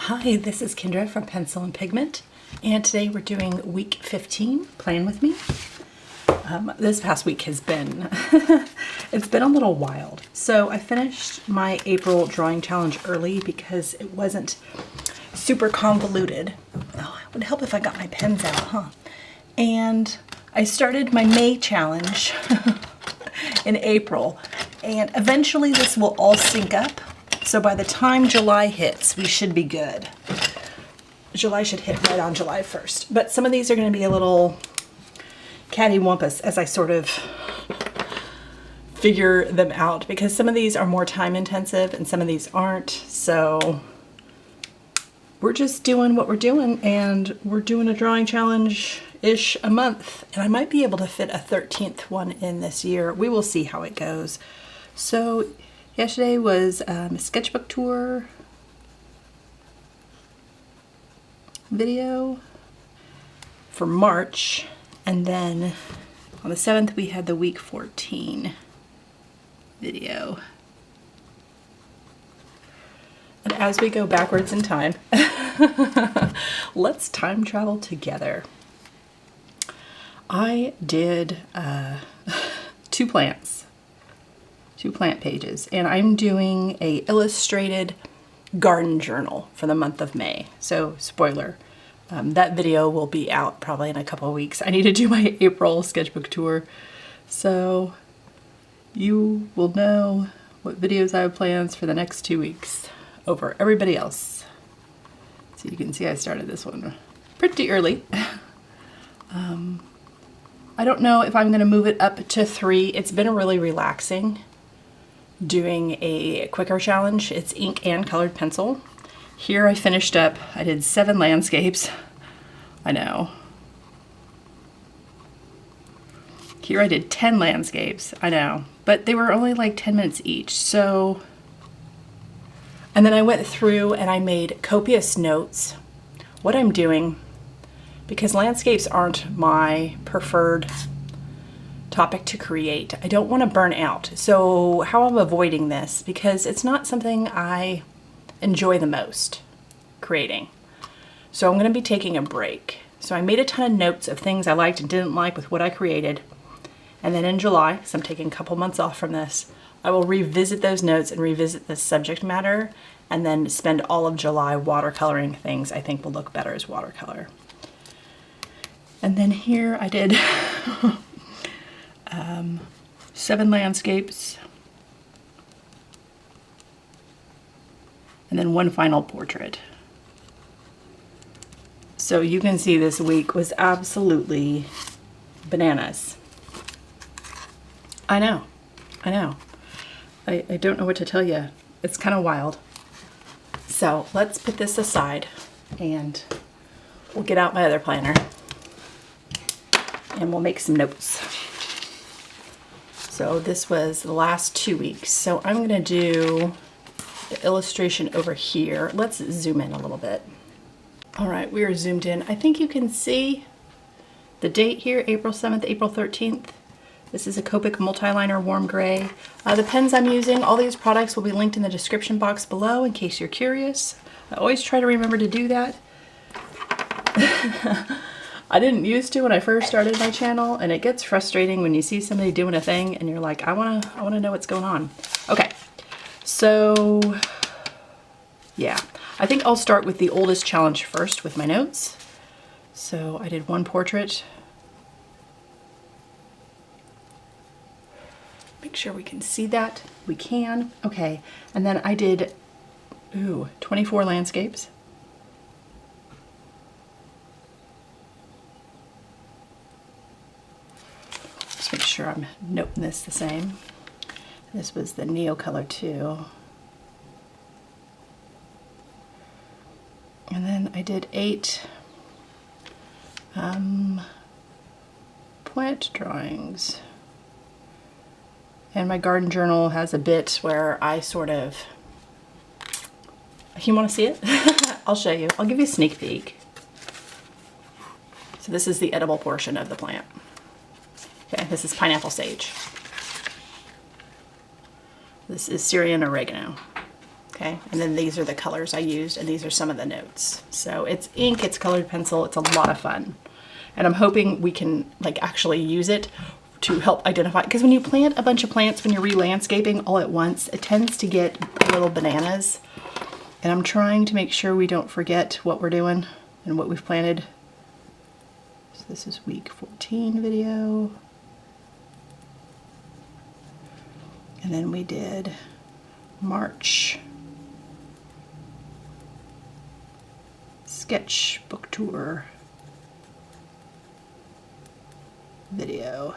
Hi, this is Kendra from Pencil and Pigment, and today we're doing week 15, Plan With Me. This past week has been, it's been a little wild. So I finished my April drawing challenge early because it wasn't super convoluted. Oh, it would help if I got my pens out, huh? And I started my May challenge in April, and eventually this will all sync up. So by the time July hits, we should be good. July should hit right on July 1st. But some of these are going to be a little cattywampus as I sort of figure them out, because some of these are more time intensive and some of these aren't. So we're just doing what we're doing, and we're doing a drawing challenge-ish a month. And I might be able to fit a 13th one in this year. We will see how it goes. So yesterday was a sketchbook tour video for March, and then on the 7th we had the week 14 video. And as we go backwards in time, let's time travel together. I did two plant pages, and I'm doing a illustrated garden journal for the month of May. So spoiler, that video will be out probably in a couple of weeks. I need to do my April sketchbook tour, so you will know what videos I have plans for the next 2 weeks over everybody else. So you can see I started this one pretty early. I don't know if I'm going to move it up to 3. It's been really relaxing doing a quicker challenge. It's ink and colored pencil. Here I finished up, I did 7 landscapes. I know. Here I did 10 landscapes. I know. But they were only like 10 minutes each. So, and then I went through and I made copious notes. What I'm doing, because landscapes aren't my preferred topic to create, I don't want to burn out. So how I'm avoiding this, because it's not something I enjoy the most creating. So I'm going to be taking a break. So I made a ton of notes of things I liked and didn't like with what I created. And then in July, because I'm taking a couple months off from this, I will revisit those notes and revisit the subject matter, and then spend all of July watercoloring things I think will look better as watercolor. And then here I did 7 landscapes, and then 1 final portrait. So you can see this week was absolutely bananas. I know. I don't know what to tell you. It's kind of wild. So let's put this aside and we'll get out my other planner and we'll make some notes. So this was the last 2 weeks. So I'm going to do the illustration over here. Let's zoom in a little bit. All right, we are zoomed in. I think you can see the date here, April 7th, April 13th. This is a Copic multi-liner warm gray. The pens I'm using, all these products will be linked in the description box below in case you're curious. I always try to remember to do that. I didn't used to when I first started my channel, and it gets frustrating when you see somebody doing a thing and you're like, I wanna know what's going on. Okay, so yeah, I think I'll start with the oldest challenge first with my notes. So I did 1 portrait. Make sure we can see that. We can. Okay, and then I did 24 landscapes. Make sure I'm noting this the same. This was the Neo Color 2. And then I did 8 plant drawings. And my garden journal has a bit where I sort of, you want to see it? I'll show you. I'll give you a sneak peek. So this is the edible portion of the plant. Okay, this is pineapple sage. This is Syrian oregano. Okay, and then these are the colors I used, and these are some of the notes. So it's ink, it's colored pencil, it's a lot of fun. And I'm hoping we can like actually use it to help identify, because when you plant a bunch of plants, when you're re-landscaping all at once, it tends to get little bananas. And I'm trying to make sure we don't forget what we're doing and what we've planted. So this is week 14 video. And then we did March sketchbook tour video.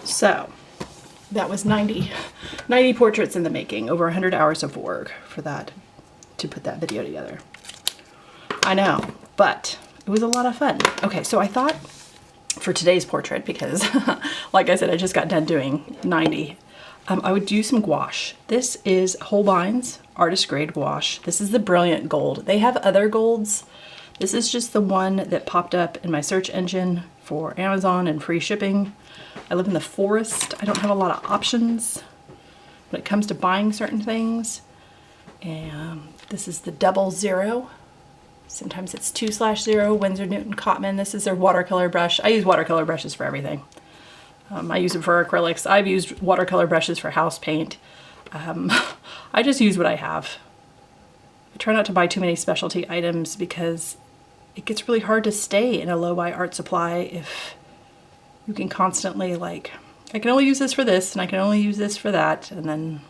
So that was 90 portraits in the making, over 100 hours of work for that, to put that video together. I know, but it was a lot of fun. Okay, so I thought for today's portrait, because like I said, I just got done doing 90, I would do some gouache. This is Holbein's artist grade gouache. This is the Brilliant Gold. They have other golds. This is just the one that popped up in my search engine for Amazon and free shipping. I live in the forest. I don't have a lot of options when it comes to buying certain things. And this is the 00. Sometimes it's 2/0, Winsor Newton Cotman. This is their watercolor brush. I use watercolor brushes for everything. I use them for acrylics. I've used watercolor brushes for house paint. I just use what I have. I try not to buy too many specialty items because it gets really hard to stay in a low-buy art supply if you can constantly like, I can only use this for this and I can only use this for that, and then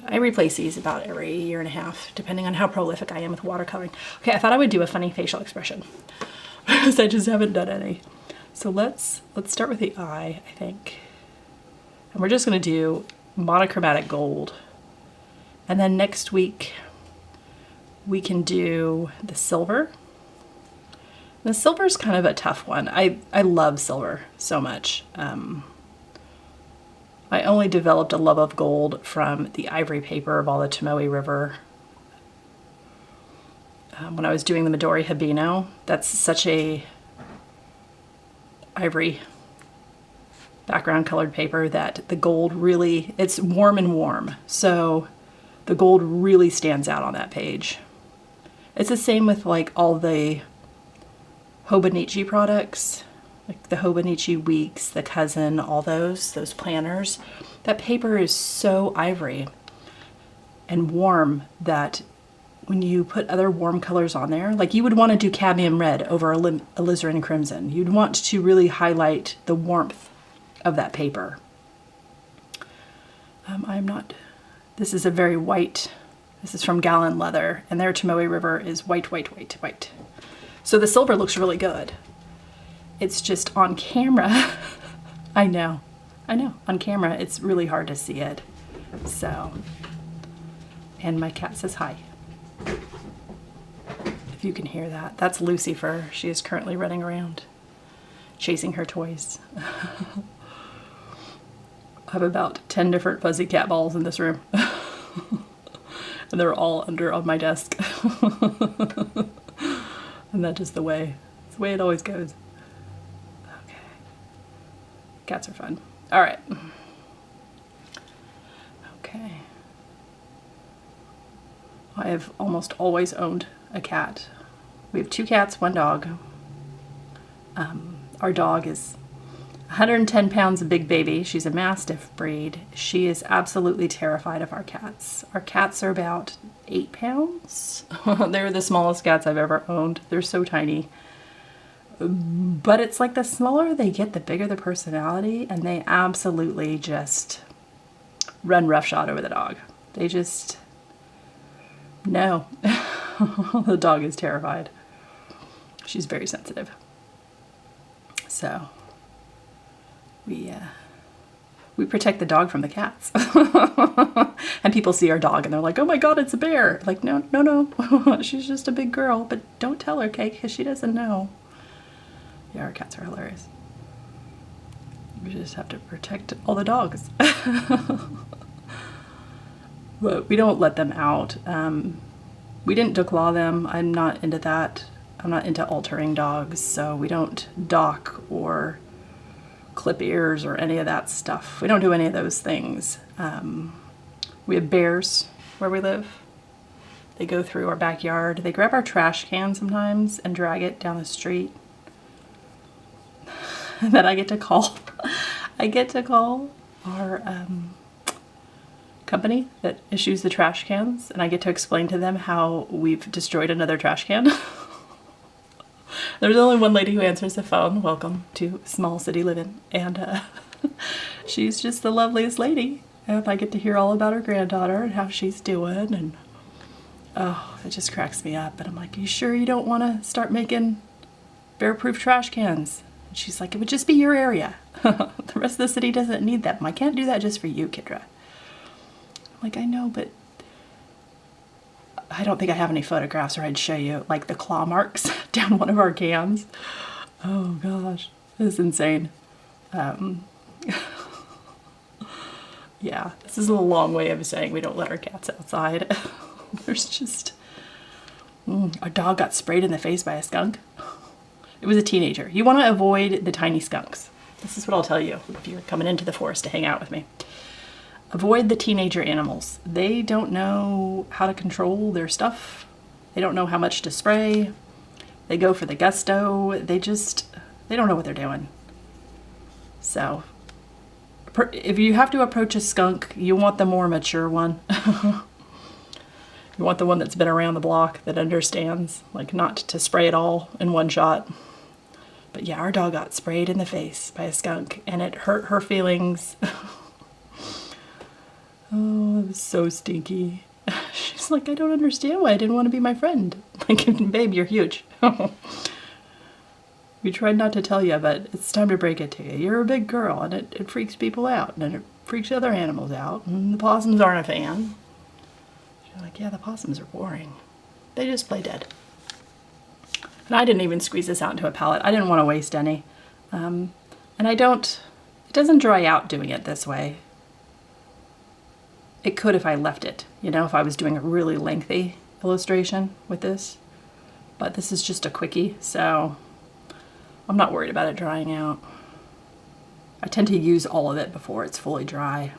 I replace these about every year and a half, depending on how prolific I am with watercoloring. Okay, I thought I would do a funny facial expression because I just haven't done any. So let's start with the eye, I think. And we're just gonna do monochromatic gold. And then next week, we can do the silver. The silver's kind of a tough one. I love silver so much. I only developed a love of gold from the ivory paper of all the Tomoe River. When I was doing the Midori Hibino, that's such a ivory background colored paper that the gold really, it's warm and warm. So the gold really stands out on that page. It's the same with like all the Hobonichi products, like the Hobonichi Weeks, the Cousin, all those planners. That paper is so ivory and warm that when you put other warm colors on there, like you would want to do cadmium red over alizarin crimson. You'd want to really highlight the warmth of that paper. This is a very white, this is from Gallon Leather, and their Tomoe River is white, white, white, white. So the silver looks really good. It's just on camera, I know, on camera it's really hard to see it. So, and my cat says hi. If you can hear that, that's Lucifer. She is currently running around, chasing her toys. I have about 10 different fuzzy cat balls in this room. And they're all under on my desk. And that's just the way it always goes. Okay. Cats are fun. All right. Okay. I have almost always owned a cat. We have 2 cats, 1 dog. Our dog is 110 pounds, a big baby. She's a Mastiff breed. She is absolutely terrified of our cats. Our cats are about 8 pounds. They're the smallest cats I've ever owned. They're so tiny. But it's like the smaller they get, the bigger the personality, and they absolutely just run roughshod over the dog. They just, no. The dog is terrified. She's very sensitive. So we protect the dog from the cats. And people see our dog and they're like, oh my God, it's a bear. Like, no, no, no. She's just a big girl, but don't tell her, Kate, because she doesn't know. Yeah, our cats are hilarious. We just have to protect all the dogs. But we don't let them out. We didn't declaw them. I'm not into that. I'm not into altering dogs, so we don't dock or clip ears or any of that stuff. We don't do any of those things. We have bears where we live. They go through our backyard. They grab our trash can sometimes and drag it down the street. And then I get to call our company that issues the trash cans, and I get to explain to them how we've destroyed another trash can. There's only one lady who answers the phone. Welcome to small city living. And she's just the loveliest lady. And I get to hear all about her granddaughter and how she's doing. And oh, it just cracks me up. And I'm like, you sure you don't want to start making bear-proof trash cans? And she's like, it would just be your area. The rest of the city doesn't need them. I can't do that just for you, Kendra. I'm like, I know, but I don't think I have any photographs, or I'd show you like the claw marks down one of our cans. Oh gosh, this is insane. Yeah, this is a long way of saying we don't let our cats outside. There's just, our dog got sprayed in the face by a skunk. It was a teenager. You want to avoid the tiny skunks. This is what I'll tell you if you're coming into the forest to hang out with me. Avoid the teenager animals. They don't know how to control their stuff. They don't know how much to spray. They go for the gusto. They don't know what they're doing. So, if you have to approach a skunk, you want the more mature one. You want the one that's been around the block, that understands, like, not to spray it all in one shot. But yeah, our dog got sprayed in the face by a skunk, and it hurt her feelings. Oh, it was so stinky. She's like, I don't understand why I didn't want to be my friend. Like, babe, you're huge. We tried not to tell you, but it's time to break it to you. You're a big girl, and it freaks people out, and it freaks other animals out, and the possums aren't a fan. She's like, yeah, the possums are boring. They just play dead. And I didn't even squeeze this out into a palette. I didn't want to waste any. And it doesn't dry out doing it this way. It could if I left it, you know, if I was doing a really lengthy illustration with this. But this is just a quickie, so I'm not worried about it drying out. I tend to use all of it before it's fully dry.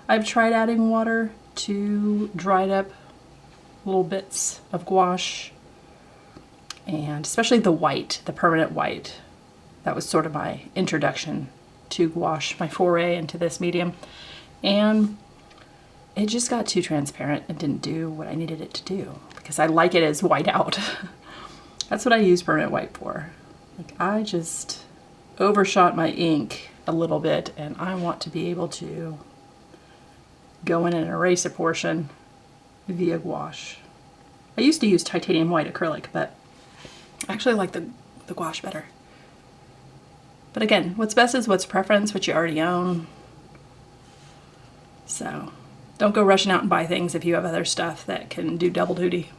I've tried adding water to dried up little bits of gouache, and especially the white, the permanent white. That was sort of my introduction to gouache, my foray into this medium. And it just got too transparent and didn't do what I needed it to do, because I like it as white out. That's what I use permanent white for. Like, I just overshot my ink a little bit, and I want to be able to go in and erase a portion via gouache. I used to use titanium white acrylic, but I actually like the gouache better. But again, what's best is what's preference, what you already own. So don't go rushing out and buy things if you have other stuff that can do double duty.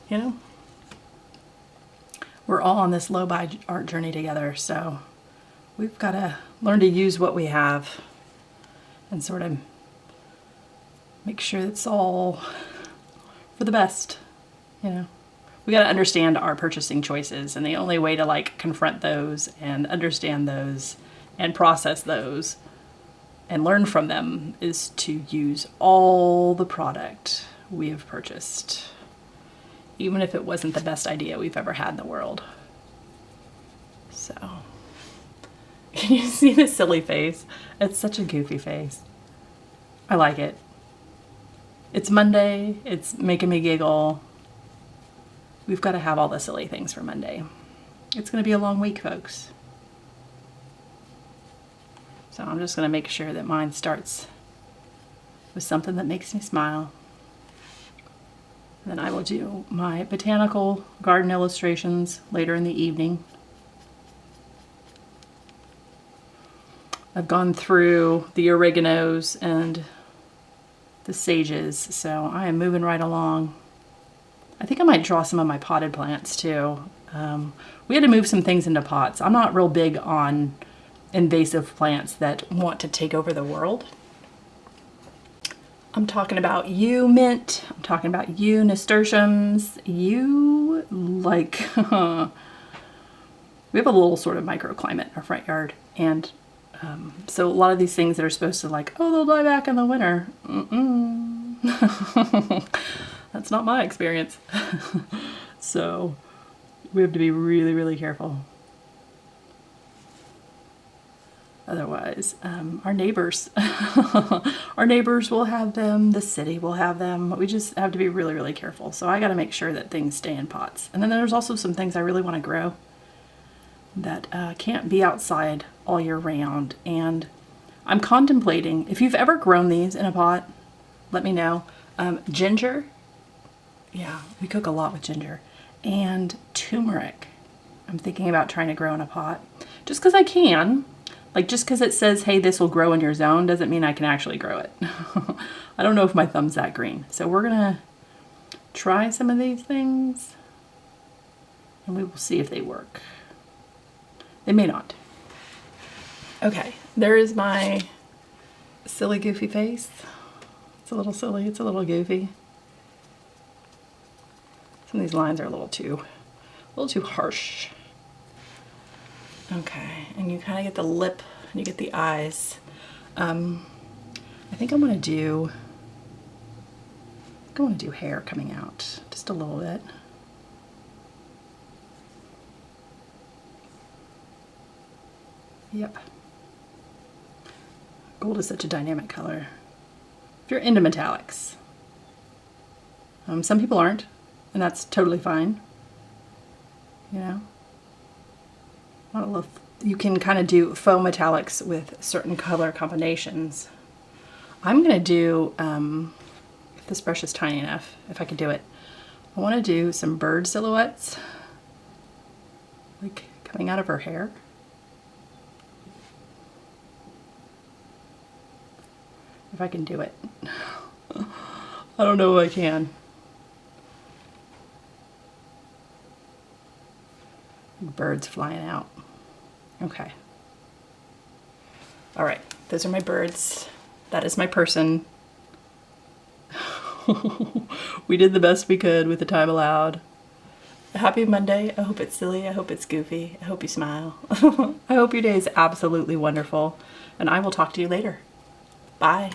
You know? We're all on this low-buy art journey together, so we've got to learn to use what we have and sort of make sure it's all for the best, you know? We got to understand our purchasing choices, and the only way to like confront those and understand those and process those and learn from them is to use all the product we have purchased, even if it wasn't the best idea we've ever had in the world. So, can you see the silly face? It's such a goofy face. I like it. It's Monday, it's making me giggle. We've got to have all the silly things for Monday. It's going to be a long week, folks. So I'm just going to make sure that mine starts with something that makes me smile. And then I will do my botanical garden illustrations later in the evening. I've gone through the oreganos and the sages, so I am moving right along. I think I might draw some of my potted plants too. We had to move some things into pots. I'm not real big on invasive plants that want to take over the world. I'm talking about you mint, I'm talking about you nasturtiums, you like, we have a little sort of microclimate in our front yard, and So a lot of these things that are supposed to like, oh, they'll die back in the winter. That's not my experience. So we have to be really, really careful. Otherwise, our neighbors, our neighbors will have them, the city will have them. We just have to be really, really careful. So I got to make sure that things stay in pots. And then there's also some things I really want to grow that can't be outside all year round. And I'm contemplating, if you've ever grown these in a pot, let me know. Ginger, yeah, we cook a lot with ginger. And turmeric, I'm thinking about trying to grow in a pot. Just because I can. Like, just because it says, hey, this will grow in your zone doesn't mean I can actually grow it. I don't know if my thumb's that green. So we're going to try some of these things and we will see if they work. They may not. Okay, there is my silly, goofy face. It's a little silly. It's a little goofy. Some of these lines are a little too harsh. Okay, and you kind of get the lip and you get the eyes. I think I'm gonna do hair coming out just a little bit. Yep. Gold is such a dynamic color. If you're into metallics. Some people aren't, and that's totally fine. You know? I don't know if you can kind of do faux metallics with certain color combinations. I'm going to do, if this brush is tiny enough, if I could do it, I want to do some bird silhouettes, like coming out of her hair. If I can do it. I don't know if I can. Birds flying out. Okay. All right, those are my birds. That is my person. We did the best we could with the time allowed. Happy Monday. I hope it's silly. I hope it's goofy. I hope you smile. I hope your day is absolutely wonderful. And I will talk to you later. Bye.